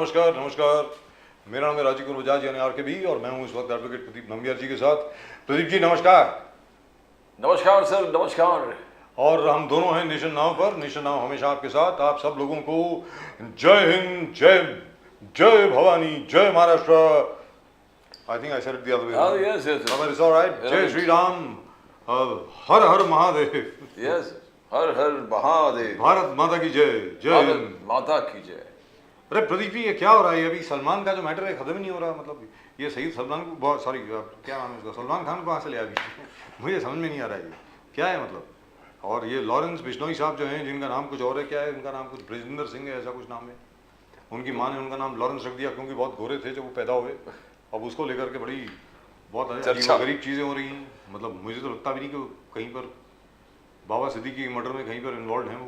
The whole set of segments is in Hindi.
नमस्कार नमस्कार। मेरा नाम है राजीव कुमार बजाज यानी RKB और मैं हूं इस वक्त एडवोकेट प्रदीप नंबियार जी के साथ। प्रदीप जी नमस्कार। नमस्कार सर, नमस्कार। और हम दोनों हैं नेशन नाउ पर। नेशन नाउ हमेशा आपके साथ। आप सब लोगों को जय हिंद, जय जय भवानी, जय Maharashtra. I think I said it the other way. Oh, yes. It's alright. जय श्री राम, हर हर महादेव। Yes, हर हर महादेव। भारत माता की जय, जय भारत हिंद। माता की जय। अरे प्रदीप जी ये क्या हो रहा है? अभी सलमान का जो मैटर है खत्म ही नहीं हो रहा। मतलब ये सही सलमान को बहुत सॉरी क्या नाम है उसका, सलमान खान को कहाँ से ले अभी मुझे समझ में नहीं आ रहा है ये क्या है मतलब। और ये लॉरेंस बिश्नोई साहब जो हैं जिनका नाम कुछ और है, क्या है उनका नाम, कुछ ब्रजेंद्र सिंह है ऐसा कुछ नाम है। उनकी माँ ने उनका नाम लॉरेंस रख दिया क्योंकि बहुत गोरे थे जब वो पैदा हुए। अब उसको लेकर के बड़ी बहुत गरीब चीज़ें हो रही हैं। मतलब मुझे तो लगता भी नहीं कि कहीं पर बाबा सिद्दीकी के मर्डर में कहीं पर इन्वॉल्व हैं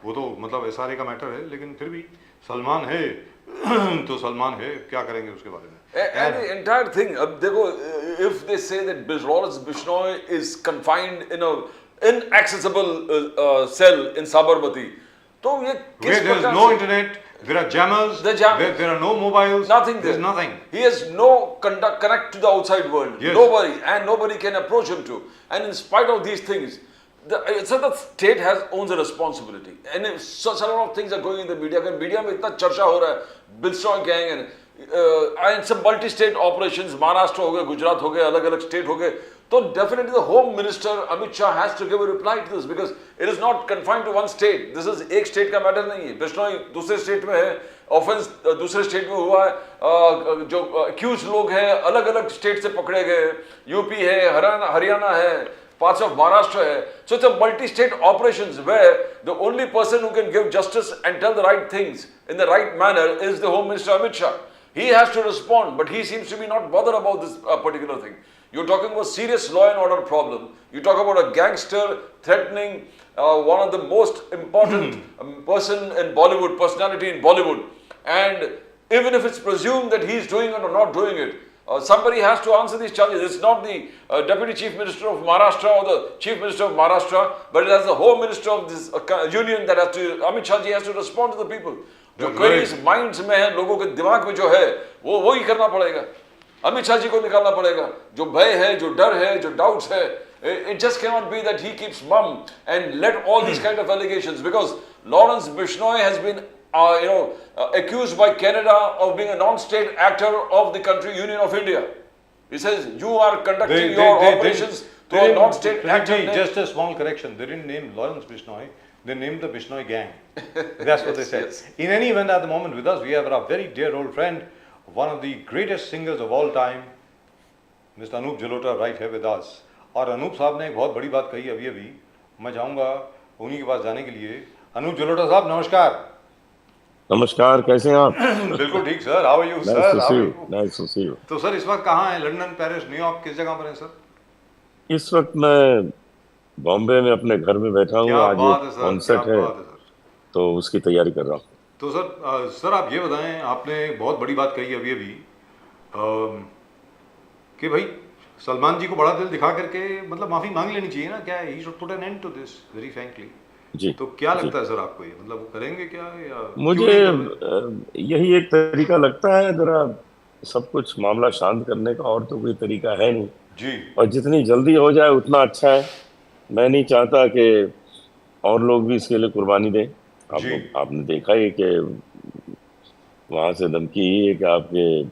वो तो मतलब SRA का मैटर है, लेकिन फिर भी सलमान है तो सलमान है, क्या करेंगे उसके बारे में। And the entire thing, अब देखो, if they say that Lawrence Bishnoi is confined in a inaccessible cell in Sabarmati, तो ये किस Where there is no internet, there are jammers, there are no mobiles, nothing there is there. nothing. He has no connect to the outside world. Yes. Nobody can approach him to. And in spite of these things, so the state owns a responsibility. And if such a lot of things are going in the media, अगर मीडिया में इतना चर्चा हो रहा है, Bishnoi gang and some multi-state operations, Maharashtra हो गए, गुजरात हो गए, अलग-अलग स्टेट हो गए, तो definitely the Home Minister Amit Shah has to give a reply to this because it is not confined to one state. This is एक स्टेट का मैटर नहीं है। Bishnoi दूसरे स्टेट में है, ऑफेंस दूसरे स्टेट में हुआ है, जो अक्यूज लोग हैं अलग-अलग स्टेट से पकड़े गए, यूपी है, हरियाणा है, parts of Maharashtra hai. So it's a multi-state operations where the only person who can give justice and tell the right things in the right manner is the Home Minister Amit Shah. He has to respond, but he seems to be not bothered about this particular thing. You're talking about serious law and order problem. You talk about a gangster threatening one of the most important personality in Bollywood. And even if it's presumed that he's doing it or not doing it, somebody has to answer these charges. It's not the Deputy Chief Minister of Maharashtra or the Chief Minister of Maharashtra, but it has the Home Minister of this union that has to, Amit Shah ji has to respond to the people. जो queries minds में है, लोगों के दिमाग में जो है, वो ही करना पड़ेगा। अमित शाह जी को निकालना पड़ेगा। जो भय है, जो डर है, जो doubts है, it just cannot be that he keeps mum and let all these kind of allegations, because Lawrence Bishnoi has been accused by Canada of being a non-state actor of the country Union of India. He says you are conducting your operations to a non-state actor. Just a small correction. They didn't name Lawrence Bishnoi. They named the Bishnoi gang. That's what they said. Yes. In any event, at the moment with us, we have our very dear old friend, one of the greatest singers of all time, Mr. Anup Jalota, right here with us. और अनूप साहब ने एक बहुत बड़ी बात कही अभी मैं चाहूँगा उन्हीं के पास जाने के लिए। अनूप जलोटा साहब नमस्कार। नमस्कार, कैसे हैं आप? बिल्कुल ठीक sir. How are you sir? Nice to see you. तो सर इस वक्त कहाँ हैं? लंदन, पेरिस, न्यूयॉर्क, किस जगह पर हैं सर? इस वक्त मैं बॉम्बे में अपने घर में बैठा हूँ। आज एक कॉन्सर्ट है तो उसकी तैयारी कर रहा हूँ। तो सर आप ये बताएं, आपने बहुत बड़ी बात कही अभी कि भाई सलमान जी को बड़ा दिल दिखा करके मतलब माफी मांग लेनी चाहिए ना, क्या है? He should put an end to this very frankly जी। तो क्या लगता है सर आपको, ये मतलब वो करेंगे क्या या? मुझे यही एक तरीका लगता है, जरा सब कुछ मामला शांत करने का, और तो कोई तरीका है नहीं जी। और जितनी जल्दी हो जाए उतना अच्छा है। मैं नहीं चाहता कि और लोग भी इसके लिए कुर्बानी दें। आपने देखा ही कि वहाँ से धमकी ही है कि आपके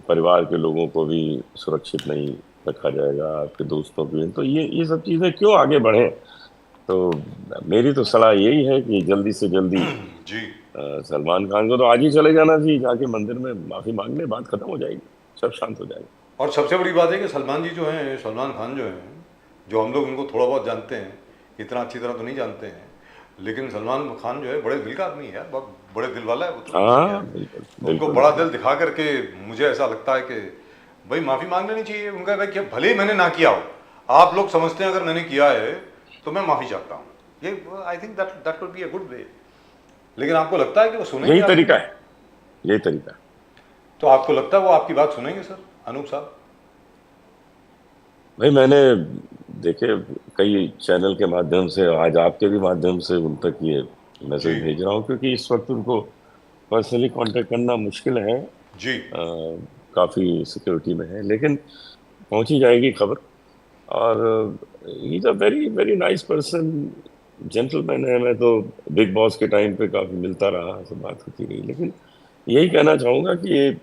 परिवार के लोगों को भी सुरक्षित नहीं रखा जाएगा, आपके दोस्तों की। तो ये सब चीज़ें क्यों आगे बढ़े? तो मेरी तो सलाह यही है कि जल्दी से जल्दी जी सलमान खान को तो आज ही चले जाना चाहिए, जाके मंदिर में माफी मांग ले, बात खत्म हो जाएगी, सब शांत हो जाएगा। और सबसे बड़ी बात है कि सलमान जी जो हैं, सलमान खान जो हैं, जो हम लोग उनको थोड़ा बहुत जानते हैं, इतना अच्छी तरह तो नहीं जानते हैं, लेकिन सलमान खान जो है बड़े दिल का आदमी है यार, बहुत बड़े दिल वाला है वो तो। उनको बड़ा दिल दिखा करके मुझे ऐसा लगता है कि भाई माफी मांग लेनी चाहिए। उनका भाई क्या, भले ही मैंने ना किया हो, आप लोग समझते हैं अगर मैंने किया है तो मैं माफी चाहता हूँ, ये I think that could be a good way. लेकिन आपको लगता है कि वो सुनेंगे? यही तरीका है, यही तरीका। तो आपको लगता है वो आपकी बात सुनेंगे सर, अनूप साहब? भाई मैंने देखे कई चैनल के माध्यम से, आज आपके भी माध्यम से उन तक ये मैसेज भेज रहा हूँ, क्योंकि इस वक्त उनको पर्सनली कांटेक्ट करना मुश्किल है, जी काफ़ी सिक्योरिटी में है, लेकिन पहुंची जाएगी खबर। और he is a very very nice person, gentleman है। मैं तो बिग बॉस के टाइम पे काफ़ी मिलता रहा, सब बात होती रही। लेकिन यही कहना चाहूँगा कि ये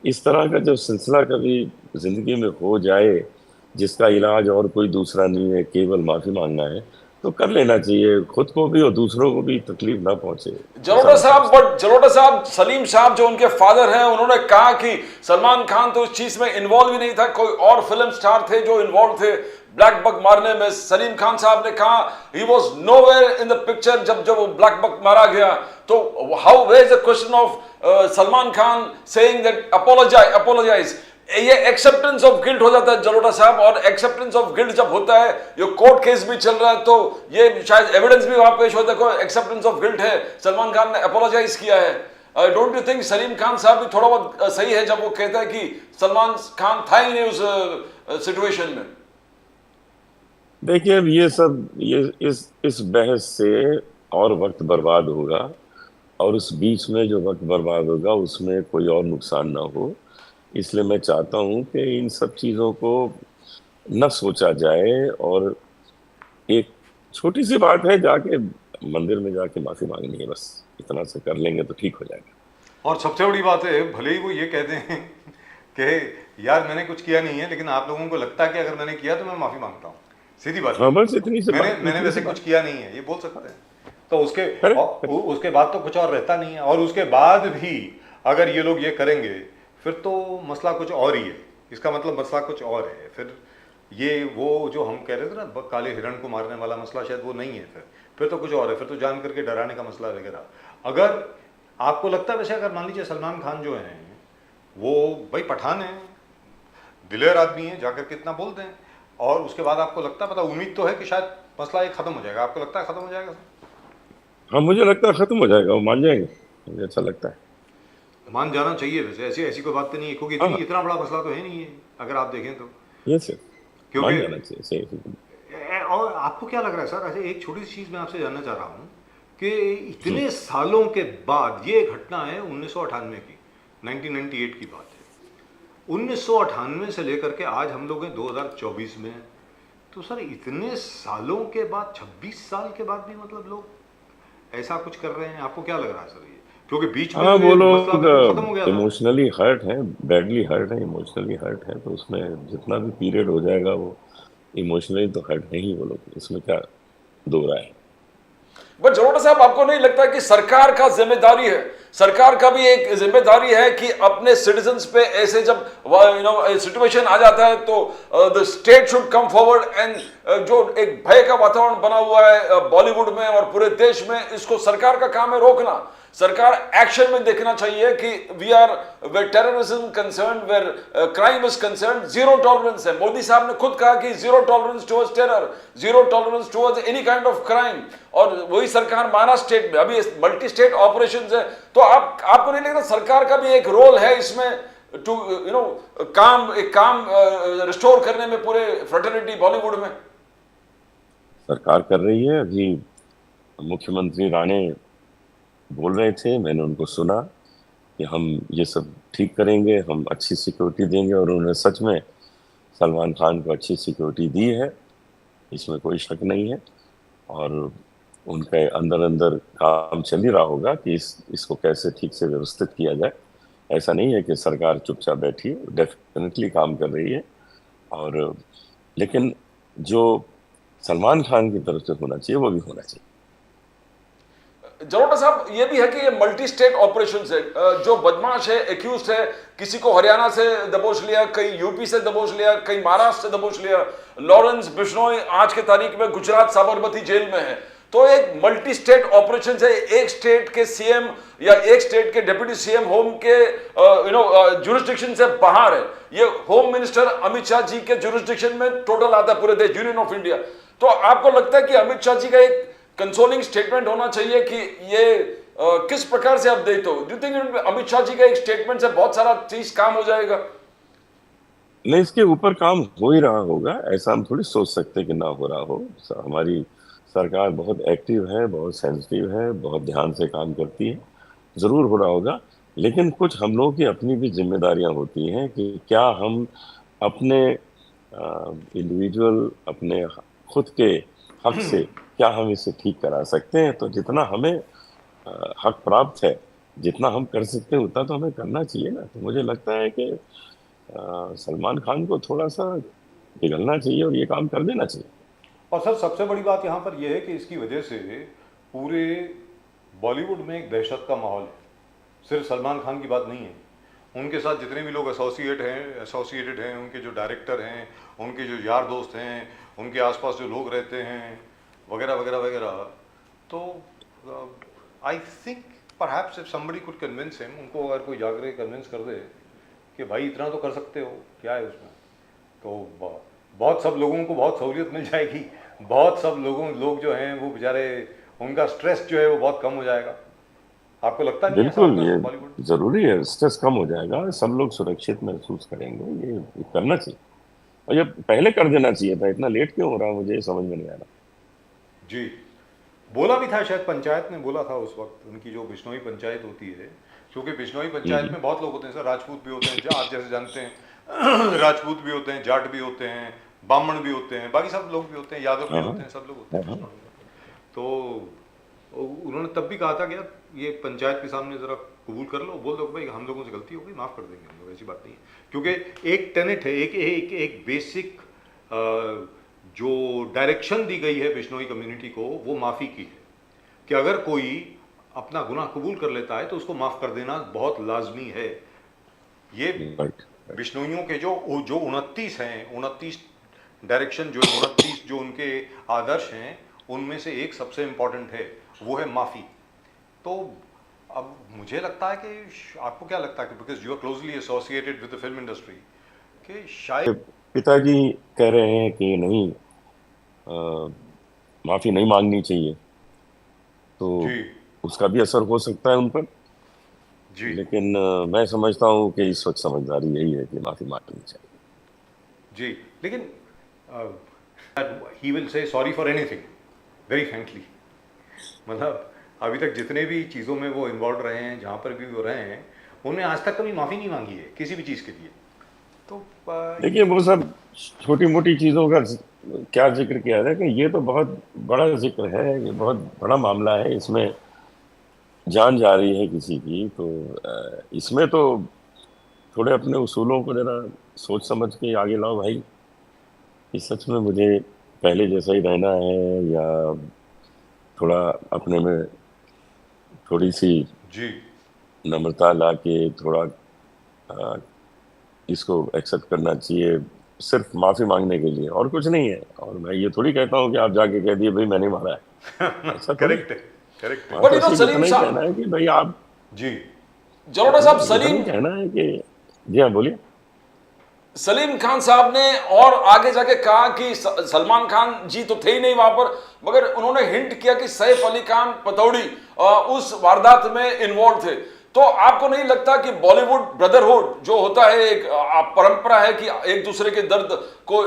इस तरह का जब सिलसिला कभी ज़िंदगी में हो जाए, जिसका इलाज और कोई दूसरा नहीं है, केवल माफ़ी मांगना है, तो कर लेना चाहिए, खुद को भी और दूसरों को भी तकलीफ ना पहुंचे, ऐसा जलोटा मैं साहब, समझता बट जलोटा साहब, सलीम साहब जो उनके फादर हैं, उन्होंने कहा कि सलमान खान तो इस चीज में इन्वॉल्व ही नहीं था, कोई और फिल्म स्टार थे जो इन्वॉल्व थे ब्लैक बक मारने में। सलीम खान साहब ने कहा he was nowhere in the picture जब जब वो ब्लैक बक मारा गया। तो how where is the question of Salman Khan saying that apologise? ये एक्सेप्टेंस ऑफ गिल्ट हो जाता है जलोटा साहब, और एक्सेप्टेंस ऑफ गिल्ट जब होता है, ये कोर्ट केस भी चल रहा है, तो ये शायद एविडेंस भी वहां पेश होता है, देखो एक्सेप्टेंस ऑफ गिल्ट है, सलमान खान ने अपोलोजाइज किया है। Don't you think Salim Khan साहब भी थोड़ा बहुत सही है जब वो कहता है कि सलमान खान था ही नहीं उस सिचुएशन में? देखिए, अब ये सब ये इस बहस से और वक्त बर्बाद होगा, और उस बीच में जो वक्त बर्बाद होगा उसमें कोई और नुकसान ना हो। इसलिए मैं चाहता हूँ कि इन सब चीज़ों को न सोचा जाए, और एक छोटी सी बात है, जाके मंदिर में जाके माफी मांगनी है, बस इतना से कर लेंगे तो ठीक हो जाएगा। और सबसे बड़ी बात है, भले ही वो ये कहते हैं कि यार मैंने कुछ किया नहीं है, लेकिन आप लोगों को लगता है कि अगर मैंने किया तो मैं माफी मांगता हूँ, सीधी बात हाँ, बस इतनी सी बात, मैंने इतनी वैसे सी कुछ बात। किया नहीं है, ये बोल सकते हैं। तो करेक्ट। उसके बाद तो कुछ और रहता नहीं है, और उसके बाद भी अगर ये लोग ये करेंगे फिर तो मसला कुछ और ही है। इसका मतलब मसला कुछ और है। फिर ये वो जो हम कह रहे थे ना, काले हिरण को मारने वाला मसला, शायद वो नहीं है। फिर तो कुछ और है, फिर तो जान करके डराने का मसला वगैरह। अगर आपको लगता है, वैसे अगर मान लीजिए सलमान खान जो हैं वो भाई पठान हैं, दिलेर आदमी है, जाकर के इतना बोलते हैं, और उसके बाद आपको लगता है, पता उम्मीद तो है कि शायद मसला एक खत्म हो जाएगा। आपको लगता है खत्म हो जाएगा? हाँ, मुझे लगता है खत्म हो जाएगा, वो मान जाएंगे, मुझे अच्छा लगता है। मान जाना चाहिए वैसे, ऐसी ऐसी कोई बात तो नहीं है, क्योंकि हाँ, इतना बड़ा मसला तो है नहीं है अगर आप देखें तो। ये सर, क्योंकि मान जाना चाहिए, सही। और आपको क्या लग रहा है सर, ऐसे एक छोटी सी चीज़ मैं आपसे जानना चाह रहा हूँ कि इतने सालों के बाद ये घटना है 1998 की, 1998 की बात है। 1998 से लेकर के आज हम लोग हैं 2024 में, तो सर इतने सालों के बाद, 26 साल के बाद भी मतलब लोग ऐसा कुछ कर रहे हैं। आपको क्या लग रहा है सर ये? क्योंकि बीच में हाँ, तो वो ये लोग मसला बिल्कुल खत्म हो गया था। इमोशनली हर्ट हैं, बैडली हर्ट हैं, इमोशनली हर्ट हैं, तो उसमें जितना भी पीरियड हो जाएगा वो इमोशनली तो हर्ट है ही वो लोग, इसमें क्या दो राय है। बट जलोटा साहब, आपको नहीं लगता कि सरकार का जिम्मेदारी है, सरकार का भी एक जिम्मेदारी है कि अपने सिटीजन्स पे ऐसे जब सिचुएशन आ जाता है तो the state should come forward and जो एक भय का वातावरण बना हुआ है बॉलीवुड में और पूरे देश में, इसको सरकार का काम है रोकना। सरकार एक्शन में देखना चाहिए कि we are where terrorism concern, where crime is concern, zero tolerance है। मोदी साहब ने खुद कहा कि zero tolerance towards terror, zero tolerance towards any kind of crime, और वही सरकार महाराष्ट्र स्टेट में अभी मल्टी स्टेट ऑपरेशंस है। तो आपको नहीं लगता सरकार का भी एक रोल है इसमें टू काम रिस्टोर करने में पूरे फ्रेटर्निटी बॉलीवुड में? सरकार कर रही है। अभी मुख्यमंत्री राणे बोल रहे थे, मैंने उनको सुना कि हम ये सब ठीक करेंगे, हम अच्छी सिक्योरिटी देंगे, और उन्होंने सच में सलमान खान को अच्छी सिक्योरिटी दी है, इसमें कोई शक नहीं है। और उनके अंदर अंदर काम चल ही रहा होगा कि इसको कैसे ठीक से व्यवस्थित किया जाए। ऐसा नहीं है कि सरकार चुपचाप बैठी है, डेफिनेटली काम कर रही है। और लेकिन जो सलमान खान की तरफ से होना चाहिए वो भी होना चाहिए। जलोटा साहब, ये भी है कि ये मल्टी स्टेट ऑपरेशन है, जो बदमाश है, एक्यूज है, किसी को हरियाणा से दबोच लिया, कहीं यूपी से दबोच लिया, कहीं महाराष्ट्र से दबोच लिया। लॉरेंस बिश्नोई आज के तारीख में गुजरात साबरमती जेल में है। तो एक मल्टी स्टेट ऑपरेशन है, एक स्टेट के सीएम या एक स्टेट के डिप्टी सीएम होम के जुरिस्डिक्शन से बाहर है। ये होम मिनिस्टर अमित शाह जी के जुरिस्डिक्शन में टोटल आता है पूरे देश, यूनियन ऑफ इंडिया। तो आपको लगता है कि अमित शाह जी का एक कंसोलिंग स्टेटमेंट होना चाहिए कि ये किस प्रकार से अपडेट हो? Do you think Amit Shah ji का एक स्टेटमेंट से बहुत सारा चीज काम हो जाएगा? नहीं, इसके ऊपर काम हो ही रहा होगा, ऐसा हम थोड़ी सोच सकते कि ना हो रहा हो। हमारी सरकार बहुत एक्टिव है, बहुत सेंसिटिव है, बहुत ध्यान से काम करती है, जरूर हो रहा होगा, लेकिन कुछ हम लोगों की अपनी भी जिम्मेदारियां होती हैं कि क्या हम अपने इंडिविजुअल, अपने खुद के हक से क्या हम इसे ठीक करा सकते हैं। तो जितना हमें हक प्राप्त है, जितना हम कर सकते हैं उतना तो हमें करना चाहिए ना। तो मुझे लगता है कि सलमान खान को थोड़ा सा पिघलना चाहिए और ये काम कर देना चाहिए। और सर सबसे बड़ी बात यहाँ पर यह है कि इसकी वजह से पूरे बॉलीवुड में एक दहशत का माहौल है। सिर्फ सलमान खान की बात नहीं है, उनके साथ जितने भी लोग एसोसिएटेड हैं, उनके जो डायरेक्टर हैं, उनके जो यार दोस्त हैं, उनके आसपास जो लोग रहते हैं, वगैरह वगैरह वगैरह। तो I think perhaps if somebody could convince him, उनको अगर कोई जाकर कन्विंस कर दे कि भाई इतना तो कर सकते हो, क्या है उसमें, तो बहुत सब लोगों को बहुत सहूलियत मिल जाएगी। बहुत सब लोग जो हैं वो बेचारे, उनका स्ट्रेस जो है वो बहुत कम हो जाएगा। आपको लगता नहीं है ऐसा बिल्कुल, होगा ये बॉलीवुड? जरूरी है, स्ट्रेस कम हो जाएगा, सब लोग सुरक्षित महसूस करेंगे। ये करना चाहिए और ये पहले कर देना चाहिए था। इतना लेट क्यों हो रहा है, मुझे समझ में नहीं आ रहा। जी, बोला भी था शायद, पंचायत ने बोला था उस वक्त, उनकी जो बिश्नोई पंचायत होती है, क्योंकि बिश्नोई पंचायत में बहुत लोग होते हैं सर, राजपूत भी होते हैं, आप जैसे जानते हैं राजपूत भी होते हैं, जाट भी होते हैं, ब्राह्मण भी होते हैं, बाकी सब लोग भी होते हैं, यादव भी हाँ होते हैं, सब लोग होते हाँ हैं हाँ। बिश्नोई में। तो उन्होंने तब भी कहा था कि यार ये पंचायत के सामने ज़रा कबूल कर लो, बोल दो कि भाई हम लोगों से गलती हो गई, माफ़ कर देंगे हम लोग, ऐसी बात नहीं है। क्योंकि एक टेनेट है, एक बेसिक जो डायरेक्शन दी गई है बिश्नोई कम्युनिटी को, वो माफ़ी की है कि अगर कोई अपना गुनाह कबूल कर लेता है तो उसको माफ़ कर देना बहुत लाजमी है। ये राइट। बिश्नोइयों के जो जो 29 हैं, 29 डायरेक्शन, जो 29 जो उनके आदर्श हैं, उनमें से एक सबसे इम्पॉर्टेंट है, वो है माफ़ी। तो अब मुझे लगता है कि आपको क्या लगता है कि because you are closely associated with the film industry, कि शायद पिताजी कह रहे हैं कि नहीं, माफी नहीं मांगनी चाहिए, तो जी उसका भी असर हो सकता है उन पर। जी लेकिन मैं समझता हूँ कि इस वक्त समझदारी यही है कि माफी मांगनी चाहिए। जी, लेकिन he will say sorry for anything, very frankly. मतलब अभी तक जितने भी चीज़ों में वो इन्वॉल्व रहे हैं, जहाँ पर भी वो रहे हैं, उन्होंने आज तक कभी माफ़ी नहीं मांगी है किसी भी चीज़ के लिए। तो देखिए, वो सब छोटी मोटी चीजों का क्या जिक्र किया जाए, कि ये तो बहुत बड़ा जिक्र है, ये बहुत बड़ा मामला है, इसमें जान जा रही है किसी की। तो इसमें तो थोड़े अपने उसूलों को जरा सोच समझ के आगे लाओ भाई। इस सच में मुझे पहले जैसा ही रहना है, या थोड़ा अपने में थोड़ी सी जी नम्रता ला के थोड़ा अ, इसको एक्सेप्ट करना चाहिए, सिर्फ माफी मांगने के लिए, और कुछ नहीं है। और मैं ये थोड़ी कहता हूँ कि आप जाके कह दिए भाई मैंने मारा है, ऐसा थोड़ी। करेक्ट है, करेक्ट है। वहां बट तो यू नो सिर्फ सलीम इतना ही कहना साहब, है कि भाई आप, जी जलोटा साहब, इतना ही कहना है कि, जी हाँ बोलिए। सलीम खान साहब ने और आगे जाके कहा कि सलमान खान जी तो थे ही नहीं वहां पर, मगर उन्होंने हिंट किया कि सैफ अली खान पतौड़ी उस वारदात में इन्वॉल्व थे। तो आपको नहीं लगता कि बॉलीवुड ब्रदरहुड जो होता है, एक परंपरा है कि एक दूसरे के दर्द को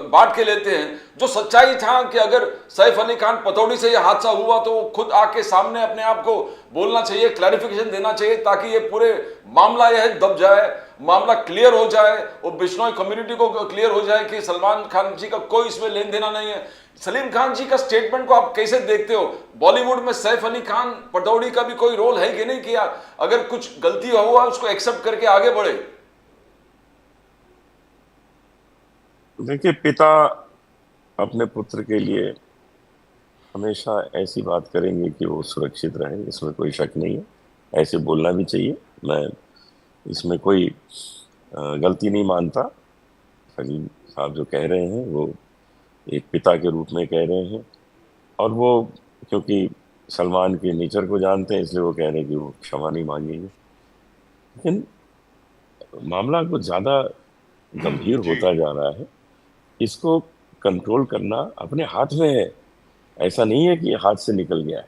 बांट के लेते हैं, जो सच्चाई था कि अगर सैफ अली खान पतौड़ी से यह हादसा हुआ तो वो खुद आके सामने अपने आप को बोलना चाहिए, क्लैरिफिकेशन देना चाहिए, ताकि ये पूरे मामला यह दब जाए, मामला क्लियर हो जाए, और बिश्नोई कम्युनिटी को क्लियर हो जाए कि सलमान खान जी का कोई इसमें लेन देना नहीं है। सलीम खान जी का स्टेटमेंट को आप कैसे देखते हो? बॉलीवुड में सैफ अली खान पतौड़ी का भी कोई रोल है कि नहीं, किया अगर कुछ गलती हुआ उसको एक्सेप्ट करके आगे बढ़े? देखिए, पिता अपने पुत्र के लिए हमेशा ऐसी बात करेंगे कि वो सुरक्षित रहे, इसमें कोई शक नहीं है। ऐसे बोलना भी चाहिए। मैं इसमें कोई गलती नहीं मानता। सलीम साहब जो कह रहे हैं वो एक पिता के रूप में कह रहे हैं, और वो क्योंकि सलमान के नेचर को जानते हैं, इसलिए वो कह रहे हैं कि वो क्षमा नहीं मांगेंगे। लेकिन मामला कुछ ज्यादा गंभीर जी होता जा रहा है। इसको कंट्रोल करना अपने हाथ में है। ऐसा नहीं है कि हाथ से निकल गया है,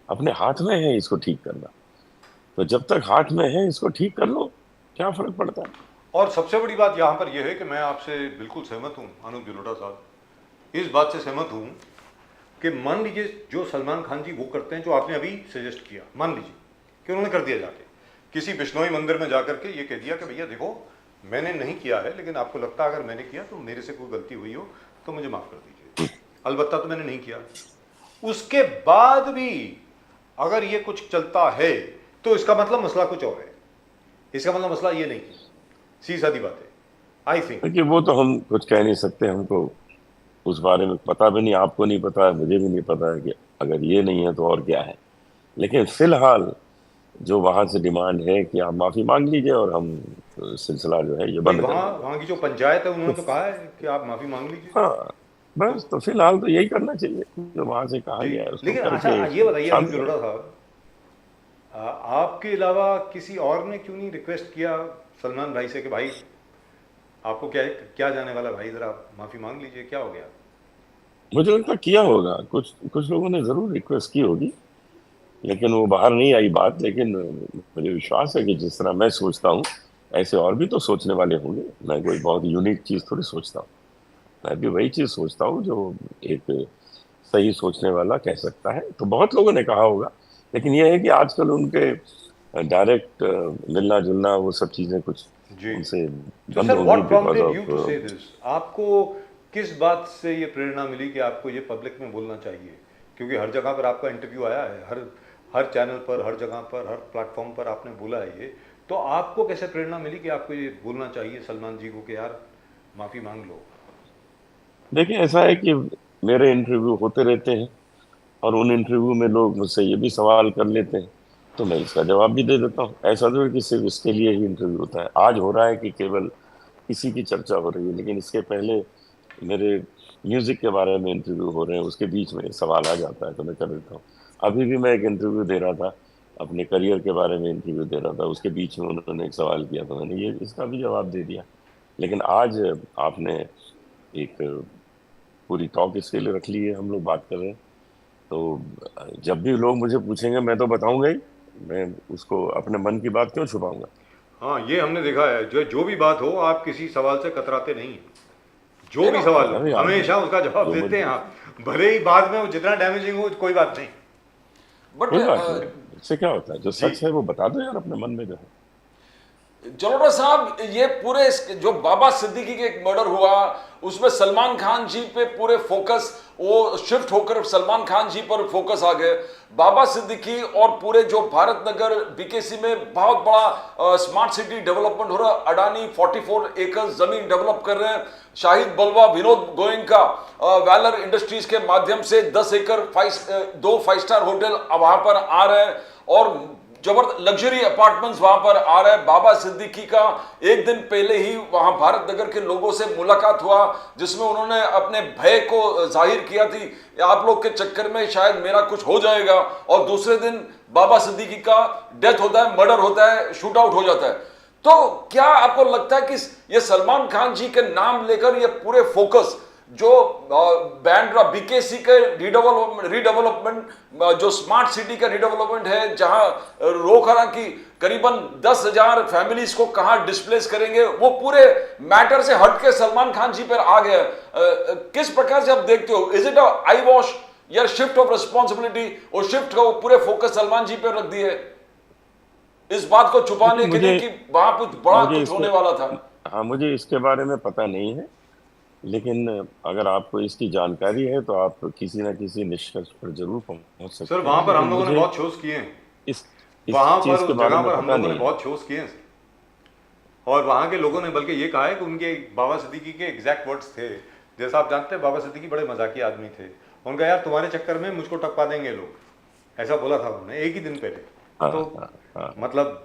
अपने हाथ में है इसको ठीक करना। तो जब तक हाथ में है इसको ठीक कर लो, क्या फर्क पड़ता है। और सबसे बड़ी बात यहाँ पर यह है कि मैं आपसे बिल्कुल सहमत हूँ अनुप जलोटा साहब, इस बात से सहमत हूँ कि मान लीजिए जो सलमान खान जी वो करते हैं जो आपने अभी सजेस्ट किया, मान लीजिए कि उन्होंने कर दिया, जाके किसी बिश्नोई मंदिर में जाकर के ये कह दिया कि भैया देखो मैंने नहीं किया है, लेकिन आपको लगता है अगर मैंने किया तो मेरे से कोई गलती हुई हो तो मुझे माफ़ कर दीजिए, अलबत्ता तो मैंने नहीं किया। उसके बाद भी अगर ये कुछ चलता है तो इसका मतलब मसला कुछ और है, इसका मतलब मसला ये नहीं है, सीधी सादी बात है। आई थिंक देखिए वो तो हम कुछ कह नहीं सकते, हमको उस बारे में पता भी नहीं, आपको नहीं पता है, मुझे भी नहीं पता है कि अगर ये नहीं है तो और क्या है। लेकिन फिलहाल जो वहां से डिमांड है कि आप माफी मांग लीजिए और हम सिलसिला जो है ये नहीं, बंद कर वहाँ देंगे। वहाँ की जो पंचायत है उन्होंने तो तो कहा है कि आप माफ़ी मांग लीजिए। हाँ, तो बस तो फिलहाल तो यही करना चाहिए जो वहां से कहा जी, गया है उसको लेकिन अच्छा करके ये बताइए शांत अमित करें। अरोड़ा साहब, आपके अलावा किसी और ने क्यों नहीं रिक्वेस्ट किया सलमान भाई से कि भाई आपको क्या क्या जाने वाला भाई, ज़रा माफ़ी मांग लीजिए, क्या हो गया? मुझे लगता है किया होगा, कुछ कुछ लोगों ने जरूर रिक्वेस्ट की होगी, लेकिन वो बाहर नहीं आई बात। लेकिन मुझे विश्वास है कि जिस तरह मैं सोचता हूँ ऐसे और भी तो सोचने वाले होंगे। मैं कोई बहुत यूनिक चीज थोड़ी सोचता हूँ, मैं भी वही चीज सोचता हूँ जो एक सही सोचने वाला कह सकता है। तो बहुत लोगों ने कहा होगा, लेकिन यह है कि आजकल उनके डायरेक्ट मिलना जुलना वो सब चीजें कुछ जी, उनसे तो बंद सर होंगी what because prompted you to say of. This? आपको किस बात से ये प्रेरणा मिली कि आपको ये पब्लिक में बोलना चाहिए? क्योंकि हर जगह पर आपका इंटरव्यू आया है, हर हर चैनल पर, हर जगह पर, हर प्लेटफॉर्म पर आपने बोला है ये, तो आपको कैसे प्रेरणा मिली कि आपको ये बोलना चाहिए सलमान जी को कि यार माफ़ी मांग लो? देखिए ऐसा है कि मेरे इंटरव्यू होते रहते हैं और उन इंटरव्यू में लोग मुझसे ये भी सवाल कर लेते हैं, तो मैं इसका जवाब भी दे देता हूँ। ऐसा तो है कि सिर्फ इसके लिए ही इंटरव्यू होता है। आज हो रहा है कि केवल इसी की चर्चा हो रही है, लेकिन इसके पहले मेरे म्यूजिक के बारे में इंटरव्यू हो रहे हैं, उसके बीच में सवाल आ जाता है तो मैं कर देता हूँ। अभी भी मैं एक इंटरव्यू दे रहा था, अपने करियर के बारे में इंटरव्यू दे रहा था, उसके बीच में उन्होंने एक सवाल किया तो मैंने ये इसका भी जवाब दे दिया। लेकिन आज आपने एक पूरी टॉक इसके लिए रख ली है, हम लोग बात कर रहे हैं, तो जब भी लोग मुझे पूछेंगे मैं तो बताऊंगा ही। मैं उसको अपने मन की बात क्यों छुपाऊंगा। हाँ, ये हमने देखा है, जो जो भी बात हो आप किसी सवाल से कतराते नहीं हैं, जो You भी know, सवाल अरे हो आप हमेशा उसका जवाब जो देते मुझे हैं आप, भले ही बाद में वो जितना डैमेजिंग हो कोई बात नहीं। but कोई बात नहीं, इससे क्या होता है, जो जी, सच है वो बता दो यार अपने मन में जो है। जलोटा साहब, ये पूरे जो बाबा सिद्दीकी के एक मर्डर हुआ उसमें सलमान खान जी पे पूरे फोकस वो शिफ्ट होकर सलमान खान जी पर फोकस आ गए। बाबा सिद्दीकी और पूरे जो भारत नगर बीकेसी में बहुत बड़ा स्मार्ट सिटी डेवलपमेंट हो रहा है। अडानी 44 एकड़ जमीन डेवलप कर रहे हैं। शाहिद बलवा, विनोद गोयनका वैलर इंडस्ट्रीज के माध्यम से 10 एकड़ 2 5 स्टार होटल वहां पर आ रहे हैं और जबरदस्त लग्जरी अपार्टमेंट्स वहां पर आ रहे हैं। बाबा सिद्दीकी का एक दिन पहले ही वहां भारत नगर के लोगों से मुलाकात हुआ जिसमें उन्होंने अपने भय को जाहिर किया थी, आप लोग के चक्कर में शायद मेरा कुछ हो जाएगा। और दूसरे दिन बाबा सिद्दीकी का डेथ होता है, मर्डर होता है, शूट आउट हो जाता है। तो क्या आपको लगता है कि ये सलमान खान जी के नाम लेकर ये पूरे फोकस जो बैंड बीकेसी के रीडेवलपमेंट जो स्मार्ट सिटी का रीडेवलपमेंट है, जहां रोकरा की करीबन 10,000 फैमिलीज को कहां डिस्प्लेस करेंगे, वो पूरे मैटर से हटके सलमान खान जी पर आ गया। किस प्रकार से आप देखते हो? Is it a I wash या शिफ्ट ऑफ रिस्पॉन्सिबिलिटी? और शिफ्ट का पूरे फोकस सलमान जी पर रख दिए इस बात को छुपाने देखिए के लिए मुझे कि वहां कुछ बड़ा मुझे कुछ इसके होने वाला था। हाँ, मुझे इसके बारे में पता नहीं है, लेकिन अगर आपको इसकी जानकारी है तो आप किसी न किसी निष्कर्ष पर जरूर पहुंच सर सकते वहां हैं, पर हम लेकिन लोगों ने मुझे बहुत शोज किए हैं, इस वहां पर चीज के उस बारे जगह में पर हम पता लोगों ने नहीं है। बहुत शोज किए हैं और वहां के लोगों ने बल्कि ये कहा है कि उनके बाबा सिद्दीकी के एग्जैक्ट वर्ड्स थे, जैसा आप जानते हैं बाबा सिद्दीकी बड़े मजाकी आदमी थे, उनका यार तुम्हारे चक्कर में मुझको टपका देंगे लोग, ऐसा बोला था उन्होंने एक ही दिन पहले। हाँ तो हाँ हाँ। मतलब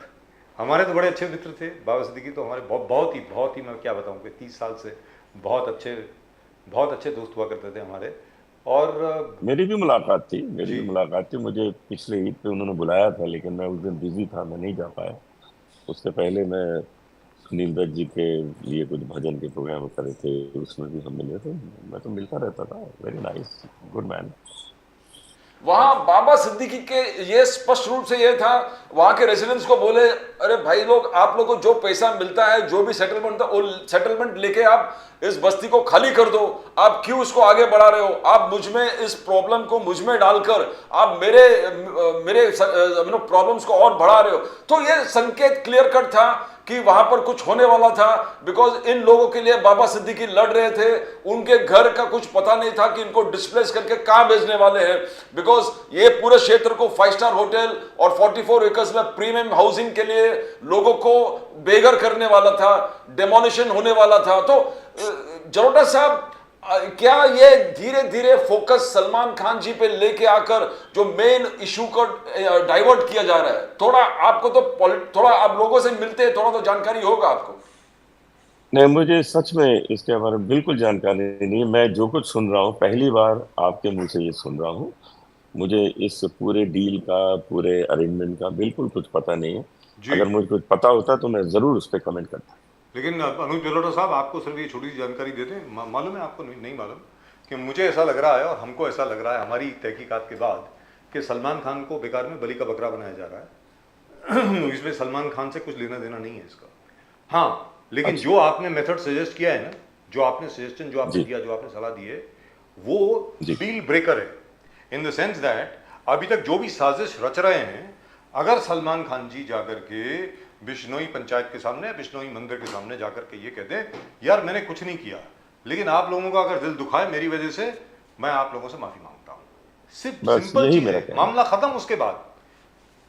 हमारे तो बड़े अच्छे मित्र थे बाबा सिद्दीकी, तो हमारे बहुत ही मैं क्या बताऊं कि 30 साल से बहुत अच्छे दोस्त हुआ करते थे हमारे। और मेरी भी मुलाकात थी, मेरी जी, भी मुलाकात थी, मुझे पिछले ईद पे उन्होंने बुलाया था, लेकिन मैं उस दिन बिजी था, मैं नहीं जा पाया। उससे पहले मैं सुनील दत्त जी के लिए कुछ भजन के प्रोग्राम करे थे, उसमें भी हम मिले थे। मैं तो मिलता रहता था। Very nice, good man. वहां बाबा सिद्दीकी के ये स्पष्ट रूप से ये था, वहां के रेजिडेंट्स को बोले अरे भाई लोग, आप लोगों को जो पैसा मिलता है, जो भी सेटलमेंट था, वो सेटलमेंट लेके आप इस बस्ती को खाली कर दो। आप क्यों उसको आगे बढ़ा रहे हो? आप मुझ में इस प्रॉब्लम को मुझ में डालकर आप मेरे मेरे प्रॉब्लम्स को और बढ़ा रहे हो। तो ये संकेत क्लियर कट था कि वहां पर कुछ होने वाला था, बिकॉज इन लोगों के लिए बाबा सिद्दीकी लड़ रहे थे। उनके घर का कुछ पता नहीं था कि इनको डिस्प्लेस करके कहां भेजने वाले हैं, बिकॉज ये पूरे क्षेत्र को 5 स्टार होटल और 44 एकर्स में प्रीमियम हाउसिंग के लिए लोगों को बेघर करने वाला था, डेमोलिशन होने वाला था। तो जरोटा साहब, क्या ये धीरे धीरे फोकस सलमान खान जी पे लेके आकर जो मेन इशू को डाइवर्ट किया जा रहा है? थोड़ा आपको तो थोड़ा आप लोगों से मिलते हैं, थोड़ा तो जानकारी होगा आपको। नहीं, मुझे सच में इसके बारे में बिल्कुल जानकारी नहीं है। मैं जो कुछ सुन रहा हूँ पहली बार आपके मुंह से ये सुन रहा हूँ। मुझे इस पूरे डील का, पूरे अरेंजमेंट का बिल्कुल कुछ पता नहीं है। जी। अगर मुझे कुछ पता होता तो मैं जरूर उस पर कमेंट करता। लेकिन अनुज जलोटा साहब, आपको सिर्फ ये छोटी सी जानकारी देते हैं, मालूम है आपको? नहीं मालूम कि मुझे ऐसा लग रहा है और हमको ऐसा लग रहा है हमारी तहकीकात के बाद कि सलमान खान को बेकार में बलि का बकरा बनाया जा रहा है। इसमें सलमान खान से कुछ लेना देना नहीं है इसका। हाँ, लेकिन जो आपने मेथड सजेस्ट किया है ना, जो आपने सजेशन जो आपने दिया, जो आपने सलाह दी है, वो डील ब्रेकर है, इन द सेंस दैट अभी तक जो भी साजिश रच रहे हैं, अगर सलमान खान जी जाकर के बिश्नोई पंचायत के सामने, बिश्नोई मंदिर के सामने जाकर के ये कहते हैं यार मैंने कुछ नहीं किया, लेकिन आप लोगों का अगर दिल दुखा है मेरी वजह से, मैं आप लोगों से माफी मांगता हूँ, सिर्फ सिंपल चीज है, मामला खत्म। उसके बाद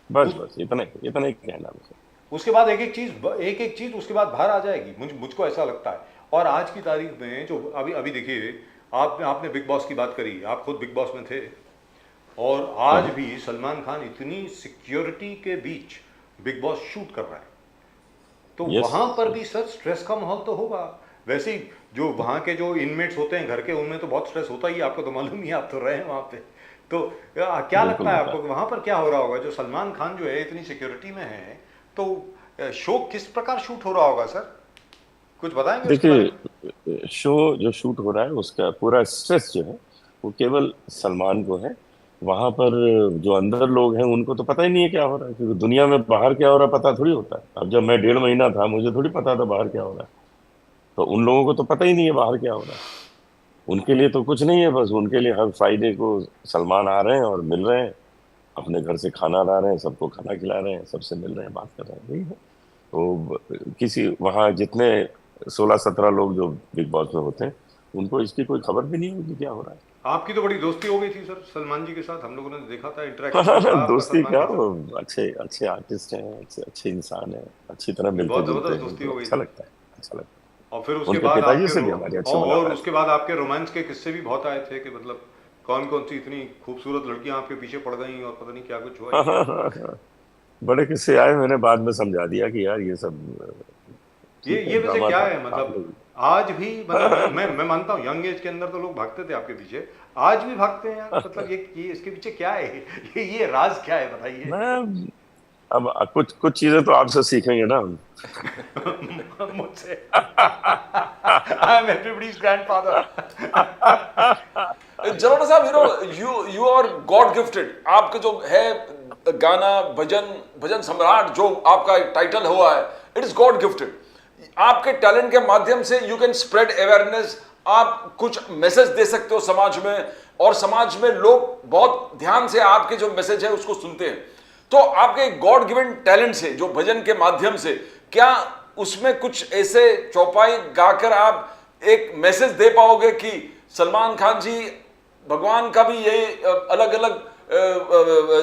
बस इतना ही कहना है। उसके बाद एक एक चीज उसके बाद बाहर आ जाएगी, मुझको ऐसा लगता है। और आज की तारीख में जो अभी देखिए, आपने बिग बॉस की बात करी, आप खुद बिग बॉस में थे, और आज भी सलमान खान इतनी सिक्योरिटी के बीच बिग बॉस शूट कर रहा है, तो वहां पर भी सर स्ट्रेस का माहौल तो होगा। वैसे ही जो वहां के जो इनमेट्स होते हैं घर के, उनमें तो बहुत स्ट्रेस होता ही है, आपको तो मालूम ही, आप तो रहे हैं वहां पे। तो क्या लगता है आपको कि वहां पर क्या हो रहा होगा? जो सलमान खान जो है इतनी सिक्योरिटी में है, तो शो किस प्रकार शूट हो रहा होगा सर, कुछ बताएंगे? देखिए, शो जो शूट हो रहा है उसका पूरा स्ट्रेस जो है वो केवल सलमान को है। वहां पर जो अंदर लोग हैं उनको तो पता ही नहीं है क्या हो रहा है, क्योंकि दुनिया में बाहर क्या हो रहा है पता थोड़ी होता है। अब जब मैं 1.5 महीना था, मुझे थोड़ी पता था बाहर क्या हो रहा है, तो उन लोगों को तो पता ही नहीं है बाहर क्या हो रहा है। उनके लिए तो कुछ नहीं है, बस उनके लिए हर फ्राइडे को सलमान आ रहे हैं और मिल रहे हैं, अपने घर से खाना ला रहे हैं, सबको खाना खिला रहे हैं, सबसे मिल रहे हैं, बात कर रहे हैं, यही है। तो किसी वहाँ जितने 16-17 लोग जो बिग बॉस में होते हैं, उनको इसकी कोई खबर भी नहीं होगी क्या हो रहा है। आपकी तो बड़ी दोस्ती हो गई थी सर सलमान जी के साथ, हम लोगों ने देखा था इंटरेक्शन। दोस्ती क्या, वो अच्छे आर्टिस्ट हैं, अच्छे इंसान हैं, अच्छी तरह मिलते जुलते हैं, दोस्ती हो गई, अच्छा लगता है। और फिर उसके उनके बाद पिताजी से भी हमारी अच्छी मुलाकात और उसके बाद आपके रोमांस के किस्से भी बहुत आए थे कि मतलब कौन कौन सी इतनी खूबसूरत लड़कियां आपके पीछे पड़ गई और पता नहीं क्या कुछ हुआ। बड़े किस्से आए, मैंने बाद में समझा दिया कि यार ये सब ये वैसे क्या है, मतलब आज भी, मतलब मैं मानता हूँ यंग एज के अंदर तो लोग भागते थे आपके पीछे, आज भी भागते हैं यार, मतलब ये इसके पीछे क्या है, ये राज क्या है बताइए। अब कुछ चीजें तो आपसे सीखेंगे ना हम। मुझसे I am everybody's grandfather. Jalota साहब, you are God gifted। आपके जो है गाना भजन सम्राट जो आपका टाइटल हुआ है, इट इज गॉड गिफ्टेड। आपके टैलेंट के माध्यम से यू कैन स्प्रेड अवेयरनेस, आप कुछ मैसेज दे सकते हो समाज में, और समाज में लोग बहुत ध्यान से आपके जो मैसेज है उसको सुनते हैं। तो आपके गॉड गिवन टैलेंट से, जो भजन के माध्यम से, क्या उसमें कुछ ऐसे चौपाई गाकर आप एक मैसेज दे पाओगे कि सलमान खान जी, भगवान का भी ये अलग अलग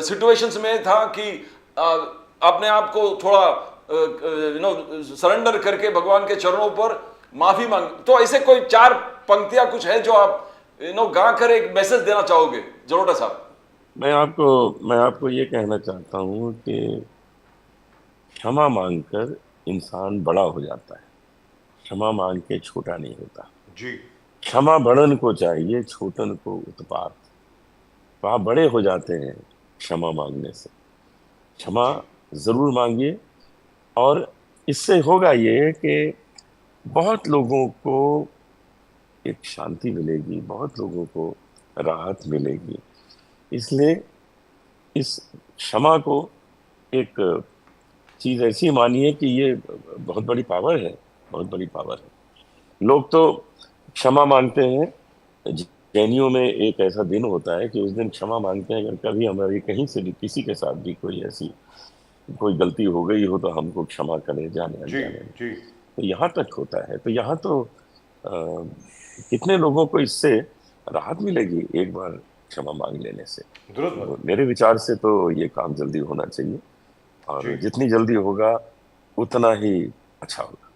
सिचुएशंस में था कि अपने आप को थोड़ा सरेंडर करके भगवान के चरणों पर माफी मांग, तो ऐसे कोई 4 पंक्तियां कुछ है जो आप गा कर एक मैसेज देना चाहोगे जलोटा साहब? मैं आपको ये कहना चाहता हूँ कि क्षमा मांगकर इंसान बड़ा हो जाता है, क्षमा मांग के छोटा नहीं होता जी। क्षमा बड़न को चाहिए, छोटन को उत्पात। तो आप बड़े हो जाते हैं क्षमा मांगने से। क्षमा जरूर मांगिए, और इससे होगा ये कि बहुत लोगों को एक शांति मिलेगी, बहुत लोगों को राहत मिलेगी। इसलिए इस क्षमा को एक चीज ऐसी मानिए कि ये बहुत बड़ी पावर है, बहुत बड़ी पावर है। लोग तो क्षमा मांगते हैं। जैनियों में एक ऐसा दिन होता है कि उस दिन क्षमा मांगते हैं, अगर कभी हमारी कहीं से भी किसी के साथ भी कोई ऐसी कोई गलती हो गई हो तो हमको क्षमा करें, जाने जी अनजाने में। जी। तो यहाँ तक होता है। तो यहाँ तो अ, कितने लोगों को इससे राहत मिलेगी एक बार क्षमा मांग लेने से। दुरुस्त तो बात। मेरे विचार से तो ये काम जल्दी होना चाहिए, जी। और जितनी जल्दी होगा उतना ही अच्छा होगा।